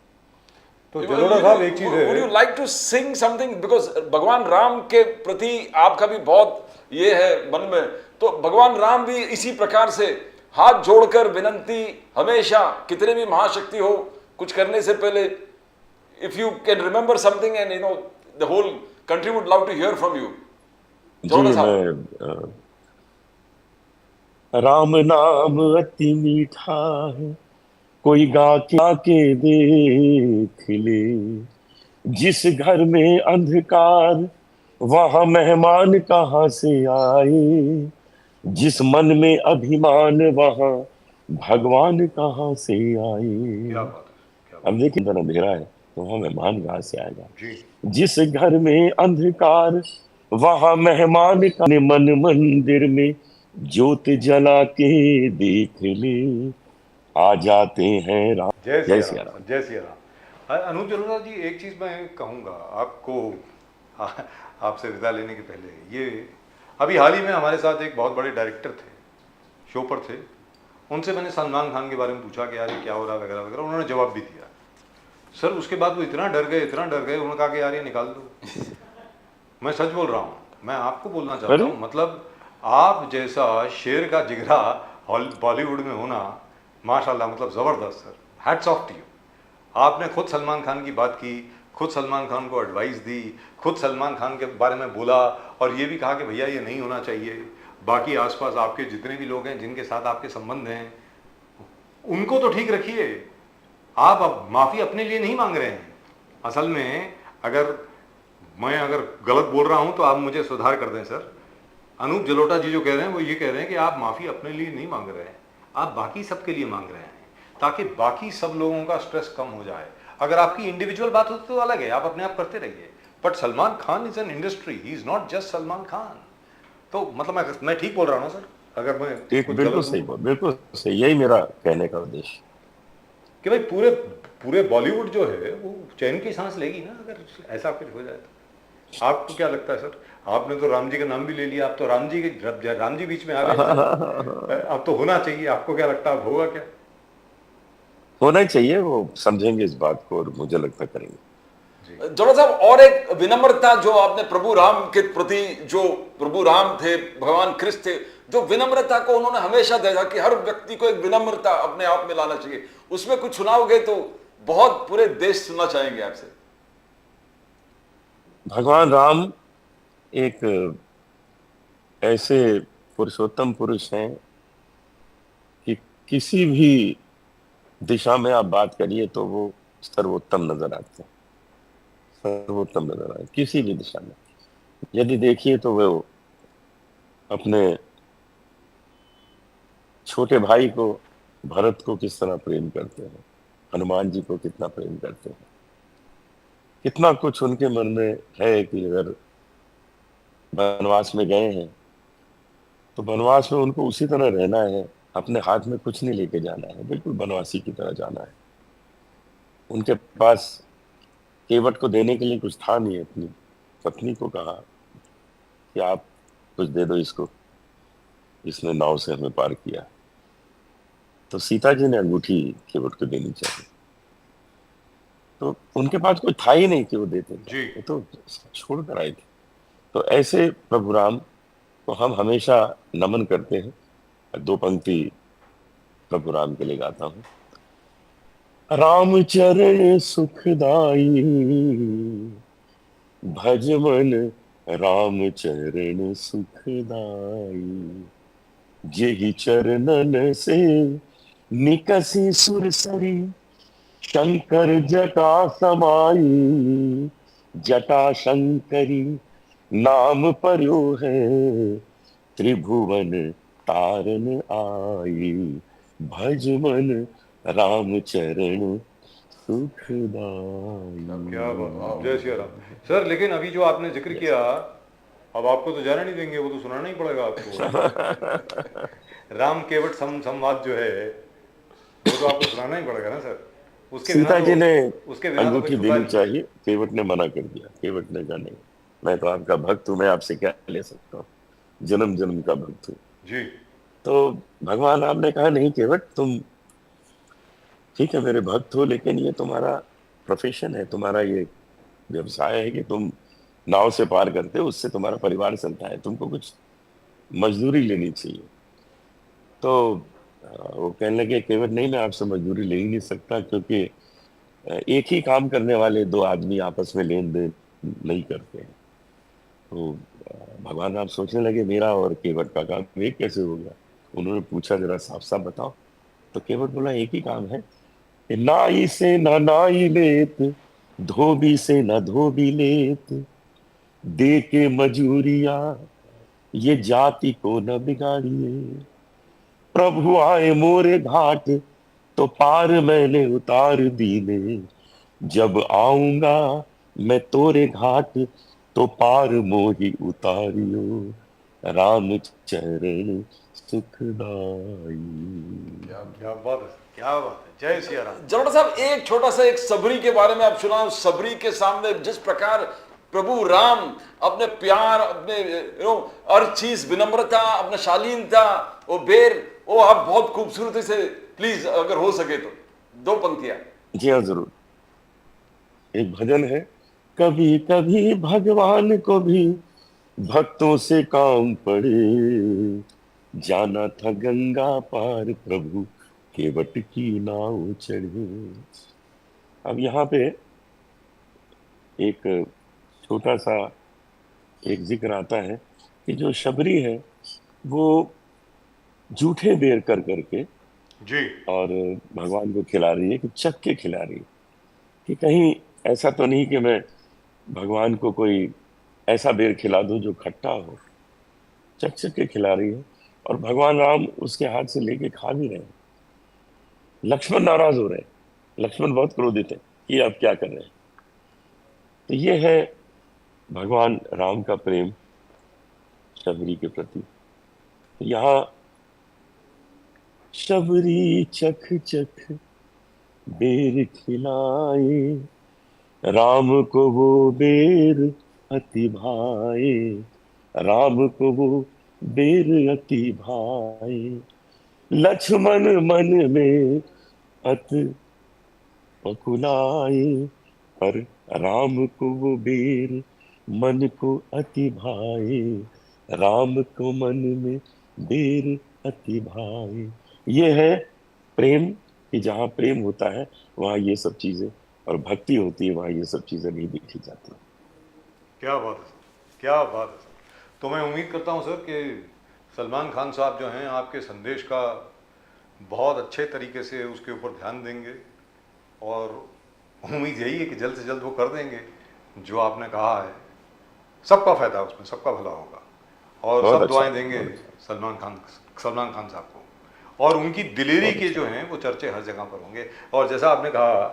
तो जलोटा साहब एक चीज़ वुड यू है। Like to sing something, because भगवान राम के प्रति आपका भी बहुत ये है मन में, तो भगवान राम भी इसी प्रकार से हाथ जोड़कर विनंती हमेशा, कितने भी महाशक्ति हो, कुछ करने से पहले, if you can remember something and the whole country would love to hear from you, जी जलोटा साहब। मैं राम नाम अति मीठा है, कोई गा के देख ले। जिस घर में अंधकार वहां मेहमान कहाँ से आए। जिस मन में अभिमान वहां भगवान कहाँ से क्या आए। बात है, क्या अब बात देखिए इतना अंधेरा है तो वहां मेहमान कहाँ से आएगा। है। जी। जिस घर में अंधकार वहां मेहमान का, मन मंदिर में ज्योत जला के देख ले। आ जाते हैं राम। जय जय सिया राम सिया सर, राम। जय सिया राम। अनूप जलोटा जी, एक चीज़ मैं कहूँगा आपको, आपसे विदा लेने के पहले, ये अभी हाल ही में हमारे साथ एक बहुत बड़े डायरेक्टर थे, शो पर थे। उनसे मैंने सलमान खान के बारे में पूछा कि यार ये क्या हो रहा है वगैरह वगैरह, उन्होंने जवाब भी दिया। सर उसके बाद वो इतना डर गए, इतना डर गए, उन्होंने कहा कि यार ये निकाल दो। मैं सच बोल रहा हूँ, मैं आपको बोलना चाहता अरे हूँ, मतलब आप जैसा शेर का जिगरा बॉलीवुड में होना, माशाल्लाह, मतलब ज़बरदस्त sir, hats off to you. आपने खुद सलमान खान की बात की, खुद सलमान खान को एडवाइस दी, खुद सलमान खान के बारे में बोला, और ये भी कहा कि भैया ये नहीं होना चाहिए। बाकी आसपास आपके जितने भी लोग हैं जिनके साथ आपके संबंध हैं उनको तो ठीक रखिए। आप अब माफ़ी अपने लिए नहीं मांग रहे हैं। असल में अगर मैं गलत बोल रहा हूं तो आप मुझे सुधार कर दें सर। अनूप जलोटा जी जो कह रहे हैं वो ये कह रहे हैं कि आप माफ़ी अपने लिए नहीं मांग रहे हैं, आप बाकी सबके लिए मांग रहे हैं, ताकि बाकी सब लोगों का स्ट्रेस कम हो जाए। अगर आपकी इंडिविजुअल बात होती तो अलग है, आप अपने आप करते रहिए, but Salman Khan is an industry, he is not just Salman Khan. तो मतलब मैं ठीक बोल रहा हूँ ना सर, अगर मैं एक कुछ बिल्कुल गलत सही हूँ? बात, बिल्कुल सही, यही मेरा कहने का उद्देश्य। कि भाई पूरे पूरे बॉलीवुड जो है वो चैन की सांस लेगी ना अगर ऐसा कुछ हो जाए तो। आपको क्या लगता है सर? आपने तो राम जी का नाम भी ले लिया, आप तो राम जी बीच में आ गए सर, अब तो होना चाहिए। आपको क्या लगता है, अब होगा क्या? होना ही चाहिए, वो समझेंगे इस बात को और मुझे लगता है करेंगे। जी जोड़ा साहब, और एक विनम्रता जो आपने प्रभु राम के प्रति, जो प्रभु राम थे, भगवान कृष्ण थे, जो विनम्रता को उन्होंने हमेशा देखा कि हर व्यक्ति को एक विनम्रता अपने आप में लाना चाहिए, उसमें कुछ सुनाओगे तो बहुत पूरे देश सुनना चाहेंगे आपसे। भगवान राम एक ऐसे पुरुषोत्तम पुरुष हैं कि किसी भी दिशा में आप बात करिए तो वो सर्वोत्तम नजर आते हैं, सर्वोत्तम नजर आए किसी भी दिशा में। यदि देखिए तो वो अपने छोटे भाई को, भरत को किस तरह प्रेम करते हैं, हनुमान जी को कितना प्रेम करते हैं, कितना कुछ उनके मन में है कि अगर वनवास में गए हैं तो वनवास में उनको उसी तरह रहना है, अपने हाथ में कुछ नहीं लेके जाना है, बिल्कुल वनवासी की तरह जाना है। उनके पास केवट को देने के लिए कुछ था नहीं। अपनी पत्नी को कहा कि आप कुछ दे दो इसको, इसने नाव से हमें पार किया। तो सीता जी ने अंगूठी केवट को देनी चाहिए। तो उनके पास कोई था ही नहीं कि वो देते, जी। वो तो छोड़ कर आए थे। तो ऐसे प्रभु राम को हम हमेशा नमन करते हैं। दो पंक्ति प्रभु राम के लिए गाता हूँ। राम चरण सुखदाई भज मन, राम चरण सुखदाई। जेहि चरणन से निकसी सुरसरी, शंकर जटा समाई। जटा शंकरी नाम पर्यो है, त्रिभुवन तारन आई। भज मन राम चरण सुखदाई। क्या बात, जय सिया राम। सर लेकिन अभी जो आपने जिक्र किया, अब आपको तो जाना नहीं देंगे, वो तो सुनाना ही पड़ेगा आपको। राम केवट संवाद जो है वो तो आपको सुनाना ही पड़ेगा ना सर। उसके बिना सीता तो जी ने उसके बिना तो कोई अंगूठी छुपा देनी नहीं। चाहिए, केवट ने मना कर दिया। केवट ने कहा नहीं, मैं तो आपका भक्त हूं, मैं आपसे क्या ले सकता हूँ, जन्म जन्म का भक्त हूँ। जी तो भगवान राम ने कहा नहीं केवट, तुम ठीक है मेरे भक्त हो, लेकिन ये तुम्हारा प्रोफेशन है, तुम्हारा ये व्यवसाय है कि तुम नाव से पार करते हो, उससे तुम्हारा परिवार चलता है, तुमको कुछ मजदूरी लेनी चाहिए। तो वो कहने लगे केवट नहीं, मैं आपसे मजदूरी ले ही नहीं सकता, क्योंकि एक ही काम करने वाले दो आदमी आपस में लेन देन नहीं करते हैं। तो भगवान राम सोचने लगे मेरा और केवट का काम एक कैसे हो गया। उन्होंने पूछा जरा साफ साफ बताओ। तो केवट बोला एक ही काम है कि नाई से ना नाई लेत, धोबी से ना धोबी लेत, दे के मजूरिया ये जाति को न बिगाड़िए। प्रभु आए मोरे घाट तो पार मैंने उतार दीने, जब आऊंगा मैं तोरे घाट तो पार मोही उतारियो, राम चरण सुखदाई। क्या बात है, क्या बात है, जय सिया राम। जलोटा साहब, एक छोटा सा एक सबरी के बारे में आप सुना। सबरी के सामने जिस प्रकार प्रभु राम अपने प्यार, अपने हर चीज, विनम्रता, अपना शालीनता, वो बेर, वो आप बहुत खूबसूरती से, प्लीज अगर हो सके तो दो पंक्तियां। जी हाँ जरूर। एक भजन है, कभी कभी भगवान को भी भक्तों से काम पड़े, जाना था गंगा पार प्रभु केवट की नाव चढ़े। अब यहाँ पे एक छोटा सा एक जिक्र आता है कि जो शबरी है वो जूठे बेर कर करके जी और भगवान को खिला रही है, कि चख के खिला रही है, कि कहीं ऐसा तो नहीं कि मैं भगवान को कोई ऐसा बेर खिला दूं जो खट्टा हो। चख चख के खिला रही है और भगवान राम उसके हाथ से लेके खा भी रहे हैं। लक्ष्मण नाराज हो रहे हैं, लक्ष्मण बहुत क्रोधित है कि आप क्या कर रहे हैं। तो ये है भगवान राम का प्रेम शबरी के प्रति। तो यहाँ शबरी चख चख बेर खिलाए, राम को वो बेर अति भाए, राम को वो बेर अति भाए। लक्ष्मण मन में अत पकुलाए, पर राम को वो बेर मन को अति भाए, राम को मन में बेर अति भाए। ये है प्रेम, कि जहाँ प्रेम होता है वहाँ ये सब चीजें, और भक्ति होती है वहाँ ये सब चीजें नहीं देखी जाती। क्या बात है सर, क्या बात है सर। तो मैं उम्मीद करता हूँ सर कि सलमान खान साहब जो हैं आपके संदेश का बहुत अच्छे तरीके से उसके ऊपर ध्यान देंगे, और उम्मीद यही है कि जल्द से जल्द वो कर देंगे जो आपने कहा है। सबका फायदा उसमें, सबका भला होगा, और बहुत सब अच्छा, दुआएं देंगे सलमान खान साहब को। और उनकी दिलेरी के जो हैं वो चर्चे हर जगह पर होंगे। और जैसा आपने कहा,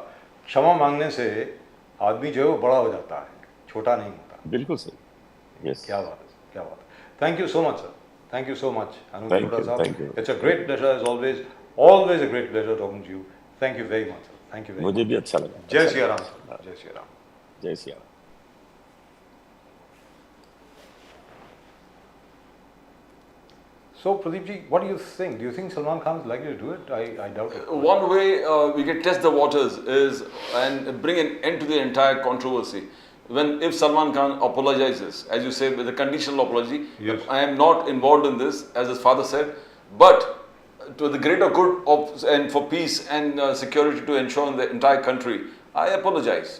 क्षमा मांगने से आदमी जो है वो बड़ा हो जाता है, छोटा नहीं होता। बिल्कुल सही। यस, क्या बात है, क्या बात है। Thank you so much sir, thank you so much Anup thank Jalota you, साहब। Thank you. It's a great pleasure as always, always a great pleasure talking to you. Thank you very much sir, thank you very मुझे मच। भी अच्छा लगा। जय सिया राम सर, जय सिया राम। जय Siya Ram. So Pradeep ji, what do you think? Do you think Salman Khan is likely to do it? I doubt it. One way we can test the waters is and bring an end to the entire controversy. If Salman Khan apologizes, as you say, with a conditional apology, Yes. I am not involved in this, as his father said, but to the greater good of and for peace and security to ensure in the entire country, I apologize.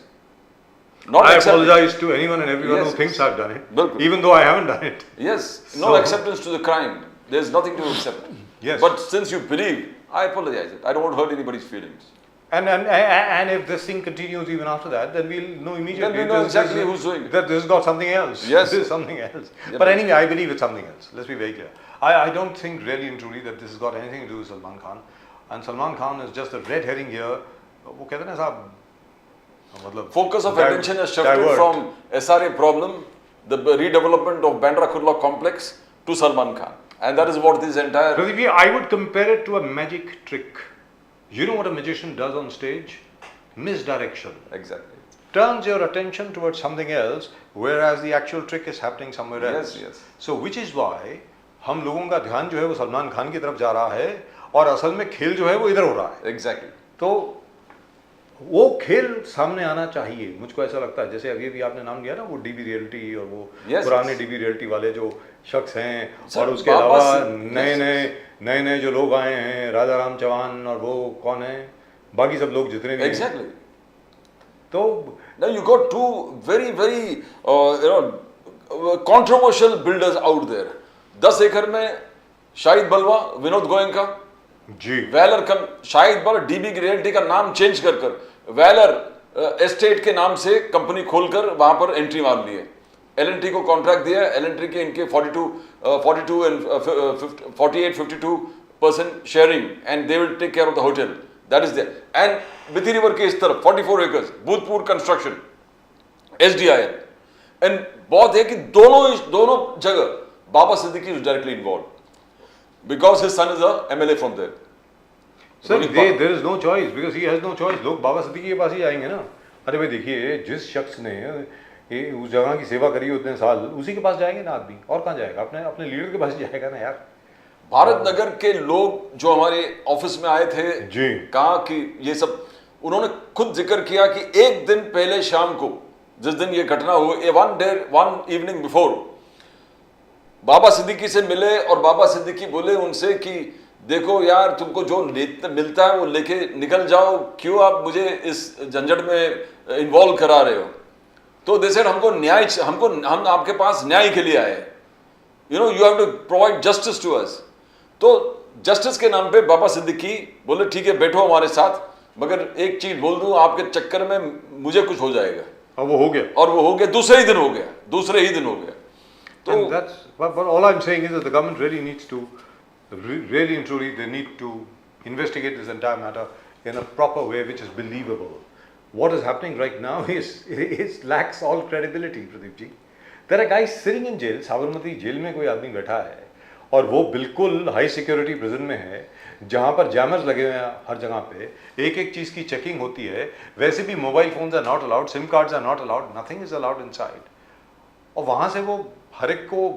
Not I accepting- apologize to anyone and everyone Yes, who thinks yes. I've done it, Bilkul. even though I haven't done it. Yes, no So- acceptance to the crime. There's nothing to accept. Yes. But since you believe, I apologize. I don't want to hurt anybody's feelings. And if this thing continues even after that, then we'll know immediately. Then we know this- exactly this- who's doing it. That this has got something else. Yes. This is something else. Yeah, But but- anyway, I believe it's something else. Let's be very clear. I don't think really and truly that this has got anything to do with Salman Khan. and Salman Khan is just a red herring here. वो कहते हैं ना साहब, मतलब focus of attention has shifted from SRA problem, the redevelopment of Bandra Kurla complex, to Salman Khan, and that is what this entire. Pradeep ji, I would compare it to a magic trick. You know what a magician does on stage? Misdirection. Exactly. Turns your attention towards something else, whereas the actual trick is happening somewhere else. Yes, yes. So which is why हम लोगों का ध्यान जो है वो सलमान खान की तरफ जा रहा है और असल में खेल जो है वो इधर हो रहा है. Exactly. तो वो खेल सामने आना चाहिए, मुझको ऐसा लगता है. जैसे अभी आपने नाम लिया ना, वो डीबी रियल्टी और वो पुराने डीबी रियल्टी वाले जो शख्स हैं, और उसके अलावा नए नए जो लोग आए हैं, राजा राम चौहान और वो कौन है, बाकी सब लोग जितने भी. Exactly. तो now you got two very controversial builders out there. 10 एकड़ में शाहिद बलवा, विनोद गोयनका जी, वैलर का शाहिद बलवा डीबी रियल्टी का नाम चेंज कर वैलर एस्टेट के नाम से कंपनी खोलकर वहां पर एंट्री मार ली है. एलएनटी को कॉन्ट्रैक्ट दिया. एलएनटी के इनके 42 and 48-52% sharing, and they will take care of the hotel. That is there. And Bithi River के इस तरफ 44 acres, भूतपूर्व कंस्ट्रक्शन, SDIL, and बहुत है कि दोनों जगह बाबा Siddiqui is directly involved because his son is a MLA from there. Sir, there is no choice because he has no choice. लोग बाबा सिद्दीकी के पास ही जाएंगे ना. अरे भाई देखिए, जिस शख्स ने उस जगह की सेवा करी उतने साल, उसी के पास जाएंगे ना आदमी. और कहाँ जाएगा? अपने लीडर के पास जाएगा ना यार. भारत नगर के लोग जो हमारे ऑफिस में आए थे जी, कहा कि ये सब, उन्होंने खुद जिक्र किया कि एक दिन पहले शाम को, जिस दिन ये घटना हुई, वन इवनिंग बिफोर, बाबा सिद्दीकी से मिले और बाबा सिद्दीकी बोले उनसे कि देखो यार, तुमको जो मिलता है वो लेके निकल जाओ, क्यों आप मुझे इस झंझट में इन्वॉल्व करा रहे हो. तो दे सेड हम आपके पास न्याय के लिए आए, you have to provide justice to us. तो जस्टिस के नाम पे बाबा सिद्दीकी बोले ठीक है बैठो हमारे साथ, मगर एक चीज बोल दूं, आपके चक्कर में मुझे कुछ हो जाएगा. और वो हो गया. दूसरे ही दिन हो गया. तो and that's but all I'm saying is that the government really needs to really and truly they need to investigate this entire matter in a proper way which is believable. What is happening right now is lacks all credibility. Pradeep ji, there are guys sitting in jail. Sabarmati jail में कोई आदमी बैठा है और वो बिल्कुल हाई सिक्योरिटी प्रिजन में है, जहाँ पर जैमर्स लगे हुए हैं हर जगह पे, एक चीज़ की चेकिंग होती है. वैसे भी mobile phones are not allowed, sim cards are not allowed, nothing is allowed inside. और वहाँ से वो हर एक को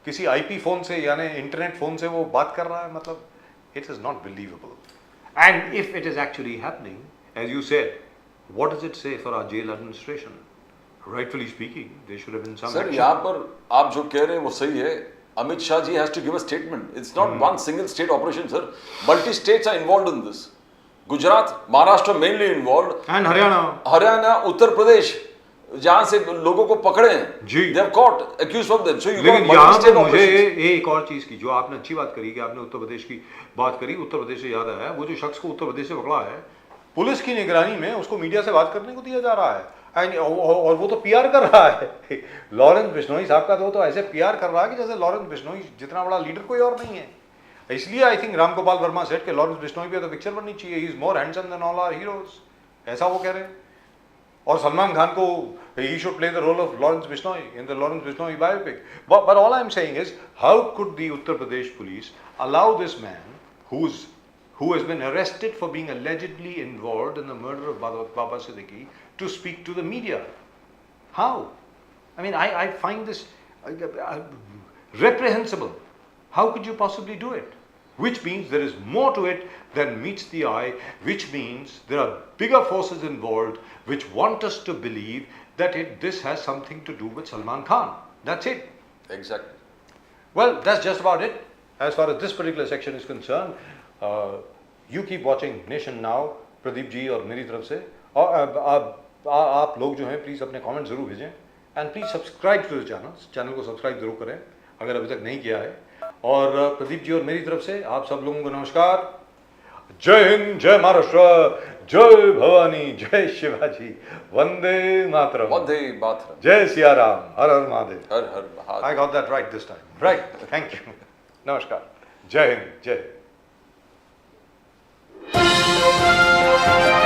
किसी आईपी फोन से यानी इंटरनेट फोन से वो बात कर रहा है. मतलब it is not believable. And if it is actually happening, as you said, what does it say for our jail administration? Rightfully speaking, there should have been some. Sir, यहाँ पर आप जो कह रहे हैं वो सही है. Amit Shah ji has to give a statement. It's not one single state operation, sir. Multi-states are involved in this. Gujarat, Maharashtra mainly involved. And Haryana, Uttar Pradesh, जहाँ से लोगों को पकड़े हैं. जी. They have caught, accused of them. So you लेकिन got multi-state operations. मुझे एक और चीज़ की, जो आपने अच्छी बात करी कि आपने उत्तर प्रदेश की बात करी. उत्तर प्रदेश से याद आया, वो जो शख्स को उत्तर प्रदेश से पकड़ा है, पुलिस की निगरानी में उसको मीडिया से बात करने को दिया जा रहा है. और वो तो पीआर कर रहा है. लॉरेंस बिश्नोई साहब का तो ऐसे पीआर कर रहा है कि जैसे लॉरेंस बिश्नोई जितना बड़ा लीडर कोई और नहीं है. इसलिए I think Ram Gopal Varma set के लॉरेंस बिश्नोई पे तो पिक्चर बननी चाहिए. He is more handsome than all our heroes, ऐसा वो कह रहे हैं. और सलमान खान को he should play the role of Lawrence Bishnoi in the Lawrence Bishnoi biopic. But all I am saying is, how could the Uttar Pradesh police allow this man who has been arrested for being allegedly involved in the murder of Baba Siddiqui to speak to the media? How? I mean, I find this reprehensible. How could you possibly do it? Which means there is more to it than meets the eye, which means there are bigger forces involved which want us to believe that this has something to do with Salman Khan. That's it. Exactly. Well, that's just about it as far as this particular section is concerned. You keep watching Nation Now, Pradeep ji और मेरी तरफ से. और आप लोग जो हैं प्लीज़ अपने कमेंट ज़रूर भेजें and please subscribe to the channel को सब्सक्राइब जरूर करें अगर अभी तक नहीं किया है. और प्रदीप जी और मेरी तरफ से आप सब लोगों को नमस्कार. जय हिंद, जय महाराष्ट्र, जय भवानी, जय शिवाजी, वंदे मातरम, वंदे मातरम, जय सिया राम, हर हर महादेव. हर हर Mahadev. I got that right this time. Right. Thank you. नमस्कार. जय हिंद, जय. है।